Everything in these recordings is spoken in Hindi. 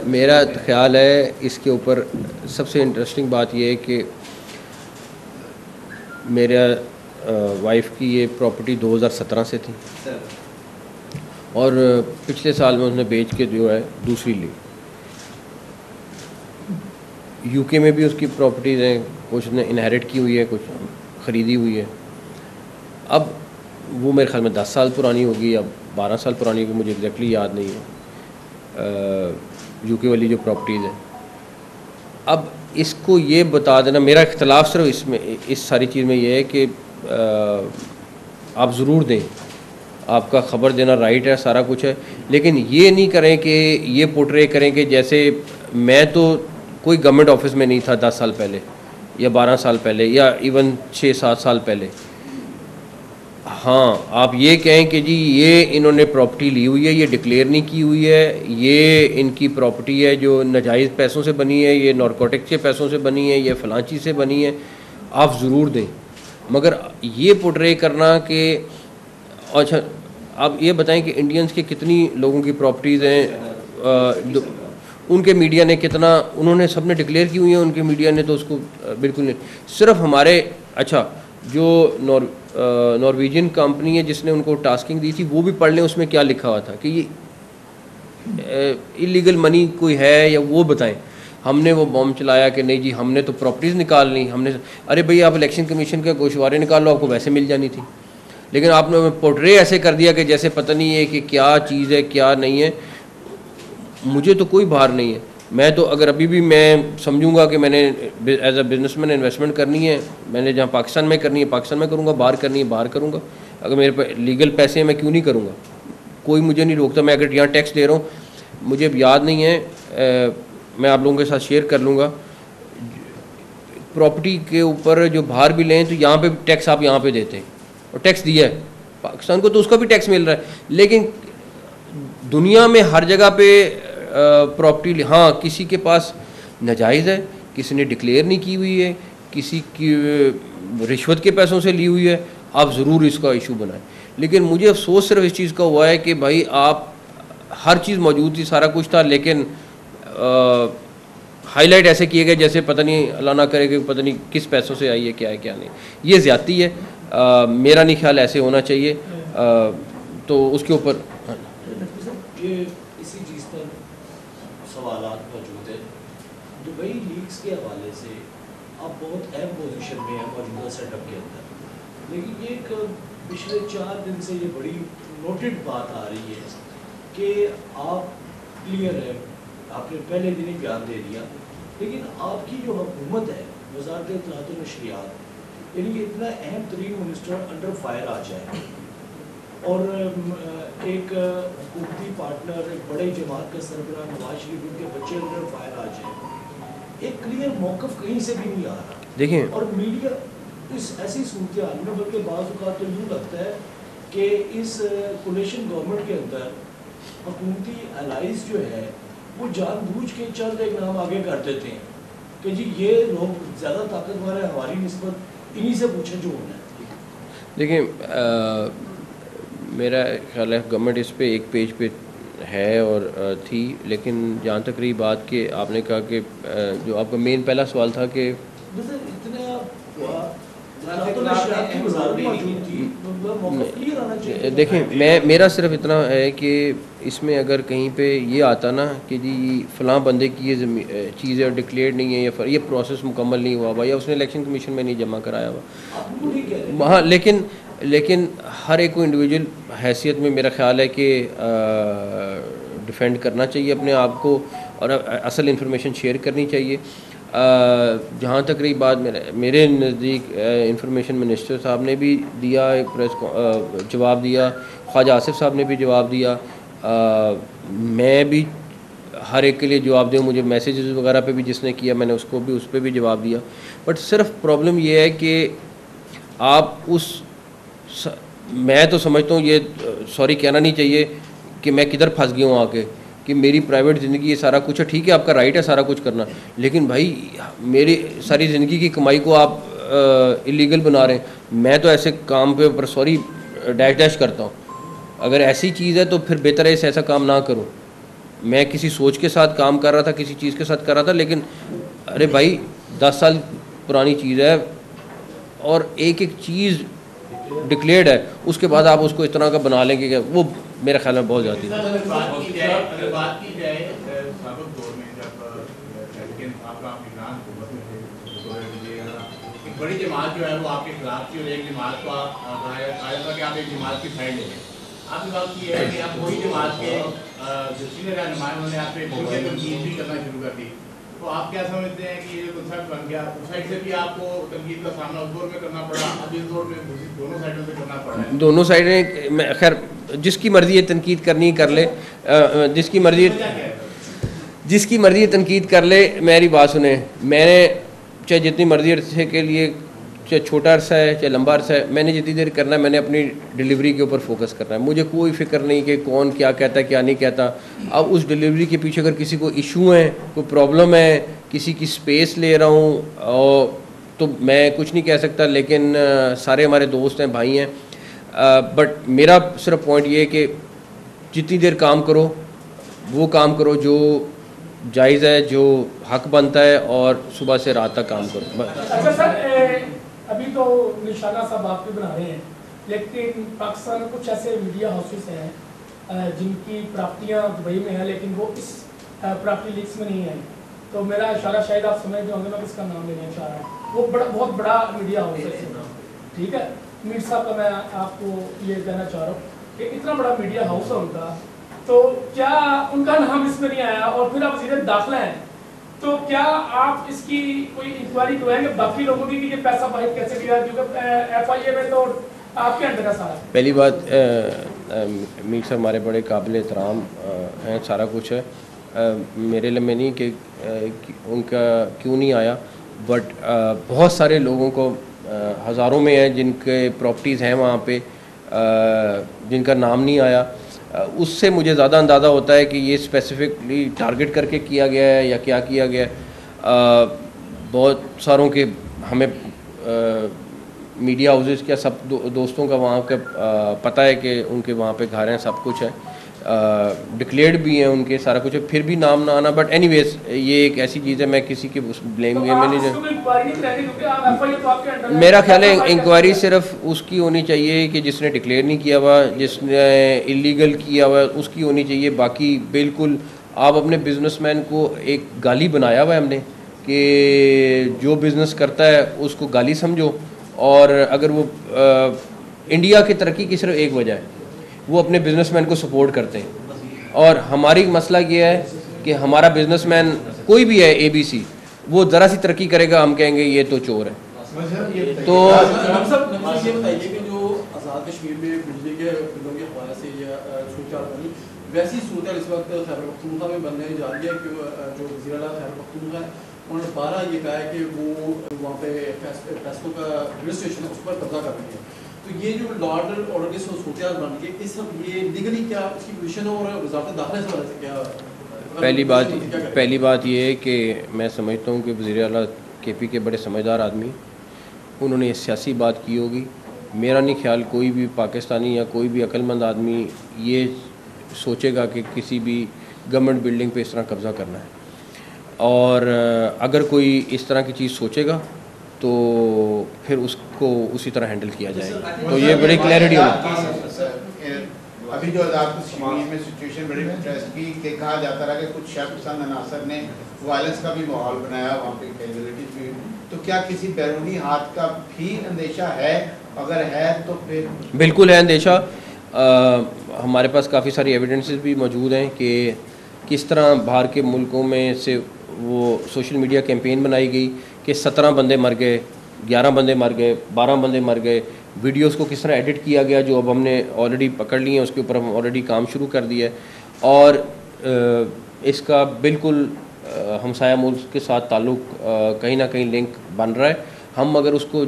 मेरा ख्याल है इसके ऊपर सबसे इंटरेस्टिंग बात यह है कि मेरा वाइफ की ये प्रॉपर्टी 2017 से थी और पिछले साल में उसने बेच के जो है दूसरी ली। यूके में भी उसकी प्रॉपर्टीज़ हैं, कुछ उसने इनहेरिट की हुई है, कुछ ख़रीदी हुई है। अब वो मेरे ख्याल में 10 साल पुरानी होगी या 12 साल पुरानी होगी, मुझे एग्जैक्टली याद नहीं है यूके वाली जो प्रॉपर्टीज़ है। अब इसको ये बता देना, मेरा इख्तलाफ सिर्फ इसमें इस सारी चीज़ में ये है कि आप ज़रूर दें, आपका ख़बर देना राइट है, सारा कुछ है, लेकिन ये नहीं करें कि ये पोर्ट्रे करें कि जैसे मैं तो कोई गवर्नमेंट ऑफिस में नहीं था 10 साल पहले या 12 साल पहले या इवन 6-7 साल पहले। हाँ, आप ये कहें कि जी ये इन्होंने प्रॉपर्टी ली हुई है, ये डिक्लेयर नहीं की हुई है, ये इनकी प्रॉपर्टी है जो नाजायज़ पैसों से बनी है, ये नारकोटिक के पैसों से बनी है, ये फलां चीज़ से बनी है, आप ज़रूर दें। मगर ये पोर्ट्रे करना कि अच्छा आप ये बताएं कि इंडियंस के कितनी लोगों की प्रॉपर्टीज़ हैं, उनके मीडिया ने कितना, उन्होंने सब ने डिक्लेयर की हुई है, उनके मीडिया ने तो उसको बिल्कुल नहीं। सिर्फ हमारे अच्छा जो नॉर्वेजियन कंपनी है जिसने उनको टास्किंग दी थी वो भी पढ़ लें उसमें क्या लिखा हुआ था कि ये इलीगल मनी कोई है या वो बताएं। हमने वो बॉम्ब चलाया कि नहीं जी हमने तो प्रॉपर्टीज़ निकाल ली, हमने, अरे भाई आप इलेक्शन कमीशन का गोशवारे निकाल लो, आपको वैसे मिल जानी थी, लेकिन आपने पोर्ट्रे ऐसे कर दिया कि जैसे पता नहीं है कि क्या चीज़ है क्या नहीं है। मुझे तो कोई बाहर नहीं है, मैं तो अगर अभी भी मैं समझूंगा कि मैंने एज अ बिजनेसमैन इन्वेस्टमेंट करनी है, मैंने जहाँ पाकिस्तान में करनी है पाकिस्तान में करूँगा, बाहर करनी है बाहर करूँगा। अगर मेरे पास लीगल पैसे हैं मैं क्यों नहीं करूँगा, कोई मुझे नहीं रोकता। मैं अगर यहाँ टैक्स दे रहा हूँ, मुझे अब याद नहीं है, मैं आप लोगों के साथ शेयर कर लूँगा, प्रॉपर्टी के ऊपर जो बाहर भी लें तो यहाँ पे टैक्स आप यहाँ पे देते हैं और टैक्स दिया है पाकिस्तान को तो उसका भी टैक्स मिल रहा है, लेकिन दुनिया में हर जगह पे प्रॉपर्टी हाँ किसी के पास नाजायज़ है, किसी ने डिक्लेयर नहीं की हुई है, किसी की रिश्वत के पैसों से ली हुई है, आप ज़रूर इसका इशू बनाएं। लेकिन मुझे अफसोस सिर्फ इस चीज़ का हुआ है कि भाई आप हर चीज़ मौजूद थी, सारा कुछ था, लेकिन हाईलाइट ऐसे किए गए जैसे पता नहीं अल्लाह ना करे कि पता नहीं किस पैसों से आई है क्या है क्या नहीं। ये ज़्यादती है, मेरा नहीं ख्याल ऐसे होना चाहिए। तो उसके ऊपर ये इसी चीज़ पर सवालात मौजूद है। दुबई लीग्स के हवाले से आप बहुत अहम पोजीशन में हैं मौजूदा सेटअप के अंदर, लेकिन ये एक पिछले 4 दिन से ये बड़ी नोटेड बात आ रही है कि आप क्लियर है, आपने पहले दिन ही बयान दे दिया, लेकिन आपकी जो हुकूमत है वज़ारत इत्तलात व नशरियात, यानी कि इतना अहम तरीन मिनिस्टर अंडर फायर आ जाए और एक हुकूमती पार्टनर, एक बड़े जमात का सरबराह नवाज शरीफ, उनके बच्चे अंडर फायर आ जाए, एक क्लियर मौक़िफ़ कहीं से भी नहीं आ रहा। देखिए, और मीडिया इस ऐसी सूरत हाल में, बल्कि बाज़ औक़ात तो यूँ लगता है कि इस कोलिशन गवर्नमेंट के अंदर हुकूमती एलाइज जो है वो जानबूझ के चंद एक नाम आगे कर देते हैं कि जी ये लोग ज़्यादा ताकतवर है, हमारी निस्बत इन्हीं से पूछें जो होना है। देखिए मेरा ख्याल है गवर्नमेंट इस पे एक पेज पे है और थी, लेकिन जहाँ तक रही बात कि आपने कहा कि जो आपका मेन पहला सवाल था कि देखें मेरा सिर्फ इतना है कि इसमें अगर कहीं पे ये आता ना कि जी फ़लाँ बंदे की ये चीज़ है डिक्लेयर नहीं है या ये प्रोसेस मुकम्मल नहीं हुआ हुआ या उसने इलेक्शन कमीशन में नहीं जमा कराया हुआ, हाँ, लेकिन हर एक को इंडिविजुअल हैसियत में मेरा ख्याल है कि डिफेंड करना चाहिए अपने आप को और असल इंफॉर्मेशन शेयर करनी चाहिए। जहाँ तक रही बात मेरे नज़दीक इंफॉर्मेशन मिनिस्टर साहब ने भी दिया, एक प्रेस जवाब दिया, ख्वाजा आसिफ साहब ने भी जवाब दिया, मैं भी हर एक के लिए जवाब दूँ, मुझे मैसेजेस वगैरह पे भी जिसने किया मैंने उसको भी उस पर भी जवाब दिया। बट सिर्फ प्रॉब्लम ये है कि आप मैं तो समझता हूँ ये सॉरी कहना नहीं चाहिए कि मैं किधर फंस गया हूँ आके कि मेरी प्राइवेट ज़िंदगी ये सारा कुछ है, ठीक है आपका राइट है सारा कुछ करना, लेकिन भाई मेरी सारी ज़िंदगी की कमाई को आप इलीगल बना रहे हैं। मैं तो ऐसे काम पे ऊपर सॉरी डैश डैश करता हूँ, अगर ऐसी चीज़ है तो फिर बेहतर है इसे ऐसा काम ना करो। मैं किसी सोच के साथ काम कर रहा था, किसी चीज़ के साथ कर रहा था, लेकिन अरे भाई 10 साल पुरानी चीज़ है और एक एक चीज़ डिक्लेयर्ड है, उसके बाद आप उसको इस तरह का बना लेंगे कि वो मेरे ख्याल में बहुत ज़्यादा है। बात की जाए साबिक दौर में जब आपका एक बड़ी जमात जो है वो आपके खिलाफ थी और एक जमात को आया था कि आप एक जमात की साइड लेंगे। आपकी बात की है कि आप वही जमात के जो सीनियर रहनुमा उन्होंने आप पे तनकीद भी करना शुरू कर दी, तो आप क्या समझते हैं कि ये जो कंसेप्ट बन गया उस साइड से भी आपको तनकीद का सामना उस दौर में करना पड़ा, अब इस दौर में दोनों साइडों से करना पड़ा है? दोनों साइडें खैर जिसकी मर्ज़ी है तनकीद करनी कर ले, जिसकी मर्ज़ी है तनकीद कर ले। मेरी बात सुने, मैंने चाहे जितनी मर्ज़ी अरसे के लिए, चाहे छोटा अरसा है चाहे लंबा अरसा है, मैंने जितनी देर करना है मैंने अपनी डिलीवरी के ऊपर फोकस करना है। मुझे कोई फ़िक्र नहीं कि कौन क्या कहता है क्या नहीं कहता। अब उस डिलीवरी के पीछे अगर किसी को इशू है, कोई प्रॉब्लम है, किसी की स्पेस ले रहा हूँ और तो मैं कुछ नहीं कह सकता, लेकिन सारे हमारे दोस्त हैं, भाई हैं। बट मेरा सिर्फ पॉइंट ये है कि जितनी देर काम करो वो काम करो जो जायज़ है, जो हक बनता है, और सुबह से रात तक काम करो। अच्छा सर, अभी तो निशाना साहब आप भी बना रहे हैं, लेकिन पाकिस्तान में कुछ ऐसे मीडिया हाउसेस हैं जिनकी प्रॉपर्टियां दुबई में हैं लेकिन वो इस प्रॉपर्टी लीक्स में नहीं आई। तो मेरा इशारा शायद आप समझ रहे होंगे मैं किसका नाम लेना चाह रहा हूँ। वो बहुत बड़ा मीडिया हाउस है, ठीक है। मीर साहब का मैं आपको ये कहना चाह रहा हूँ कि इतना बड़ा मीडिया हाउस है उनका, तो क्या उनका नाम इसमें नहीं आया? और फिर आप वज़ीर दाखिला हैं, तो क्या आप इसकी कोई इंक्वायरी करवाएंगे बाकी लोगों की कि ये पैसा बाहर कैसे गया? क्योंकि FIA में तो आपके अंडर का सारा। पहली बात, मीर साहब हमारे बड़े काबिल एहतराम हैं, सारा कुछ है। मेरे लिए में नहीं कि उनका क्यों नहीं आया, बट बहुत सारे लोगों को हज़ारों में है जिनके प्रॉपर्टीज़ हैं वहाँ पे, जिनका नाम नहीं आया। उससे मुझे ज़्यादा अंदाज़ा होता है कि ये स्पेसिफिकली टारगेट करके किया गया है या क्या किया गया है। बहुत सारों के हमें मीडिया हाउसेस क्या सब दोस्तों का वहाँ का पता है कि उनके वहाँ पे घर हैं, सब कुछ है, डिक्लेयर्ड भी हैं उनके, सारा कुछ है, फिर भी नाम ना आना। बट एनीवेज ये एक ऐसी चीज़ है, मैं किसी के उस ब्लेम गेम में नहीं। मेरा ख्याल है इंक्वायरी सिर्फ उसकी होनी चाहिए कि जिसने डिक्लेयर नहीं किया हुआ, जिसने इलीगल किया हुआ उसकी होनी चाहिए। बाकी बिल्कुल आप अपने बिजनेसमैन को एक गाली बनाया हुआ है हमने कि जो बिज़नेस करता है उसको गाली समझो, और अगर वो इंडिया की तरक्की की सिर्फ एक वजह है, वो अपने बिजनेसमैन को सपोर्ट करते हैं। और हमारी मसला ये है कि हमारा बिजनेसमैन कोई भी है ABC, वो ज़रा सी तरक्की करेगा हम कहेंगे ये तो चोर है। तो ये बताइए कि जो आज़ाद कश्मीर में बिजली के बिलों के हवाले से या सूरत बनी, वैसी सूरत इस वक्त खैबर पख्तूनख्वा में बनने जा रही है कि जो वज़ीर आला खैबर पख्तूनख्वा है उन्होंने 12 ये कहा है कि वो वहाँ पे फैसलों का रजिस्ट्रेशन है उस पर कब्जा कर रही है। तो ये जो लॉ एंड ऑर्डर की सूरत बन गई, इस ये लीगली क्या इसकी पोजीशन है और वज़ारत दाखिला से क्या? पहली बात ये है कि मैं समझता हूँ कि वज़ीर आला KP के बड़े समझदार आदमी, उन्होंने सियासी बात की होगी। मेरा नहीं ख्याल कोई भी पाकिस्तानी या कोई भी अक्लमंद आदमी ये सोचेगा कि किसी भी गवर्नमेंट बिल्डिंग पे इस तरह कब्ज़ा करना है। और अगर कोई इस तरह की चीज़ सोचेगा तो फिर उसको उसी तरह हैंडल किया जाएगा। तो ये बड़ी क्लैरिटी होगी। अभी जो आज़ाद कश्मीर में सिचुएशन बड़ी इंटरेस्ट की कि कहा जाता रहा कि कुछ शख्स अनासर ने वायलेंस का भी माहौल बनाया, वहाँ पे कैजुअलिटीज भी, तो क्या किसी बैरूनी हाथ का भी अंदेशा है? अगर है तो फिर बिल्कुल है अंदेशा। हमारे पास काफ़ी सारी एविडेंसेस भी मौजूद हैं कि किस तरह बाहर के मुल्कों में से वो सोशल मीडिया कैंपेन बनाई गई कि 17 बंदे मर गए, 11 बंदे मर गए, 12 बंदे मर गए। वीडियोस को किस तरह एडिट किया गया जो अब हमने ऑलरेडी पकड़ लिए हैं, उसके ऊपर हम ऑलरेडी काम शुरू कर दिया है। और इसका बिल्कुल हमसाया मुल्क के साथ ताल्लुक़ कहीं ना कहीं लिंक बन रहा है। हम अगर उसको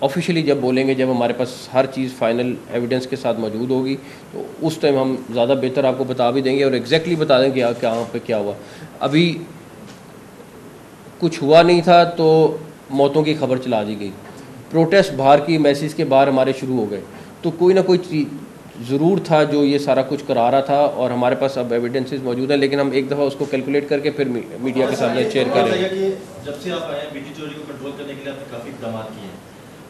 ऑफिशियली जब बोलेंगे, जब हमारे पास हर चीज़ फाइनल एविडेंस के साथ मौजूद होगी, तो उस टाइम हम ज़्यादा बेहतर आपको बता भी देंगे और एग्जैक्टली बता देंगे कहाँ पे क्या हुआ। अभी कुछ हुआ नहीं था तो मौतों की खबर चला दी गई। प्रोटेस्ट बाहर की मैसेज के बाहर हमारे शुरू हो गए, तो कोई ना कोई ज़रूर था जो ये सारा कुछ करा रहा था, और हमारे पास अब एविडेंसेस मौजूद हैं, लेकिन हम एक दफ़ा उसको कैलकुलेट करके फिर मीडिया के सामने शेयर करेंगे। कि जब से आप आए हैं बिजली चोरी को कंट्रोल करने के लिए आपने काफ़ी इकदाम किए हैं,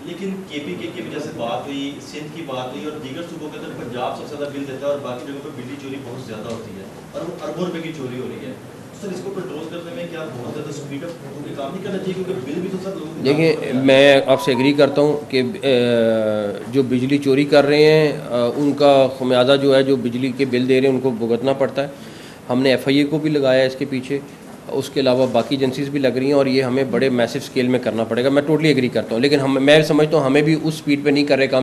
लेकिन केपीके की वजह से बात हुई, सिंध की बात हुई और दीगर सूबों के अंदर पंजाब सबसे ज़्यादा बिल देता है और बाकी जगहों पर बिजली चोरी बहुत ज़्यादा होती है और अरबों रुपये की चोरी हो रही है। सर इसको कंट्रोल करने में क्या बहुत ज़्यादा स्पीड अप काम नहीं करना चाहिए, क्योंकि बिल भी तो सर लोग देखिए, मैं आपसे एग्री करता हूँ कि जो बिजली चोरी कर रहे हैं उनका खमियाजा जो है, जो बिजली के बिल दे रहे हैं उनको भुगतना पड़ता है। हमने FIA को भी लगाया है इसके पीछे, उसके अलावा बाकी एजेंसीज भी लग रही हैं, और ये हमें बड़े मैसिव स्केल में करना पड़ेगा। मैं टोटली एग्री करता हूँ, लेकिन मैं समझता हूँ हमें भी उस स्पीड पे नहीं कर रहे काम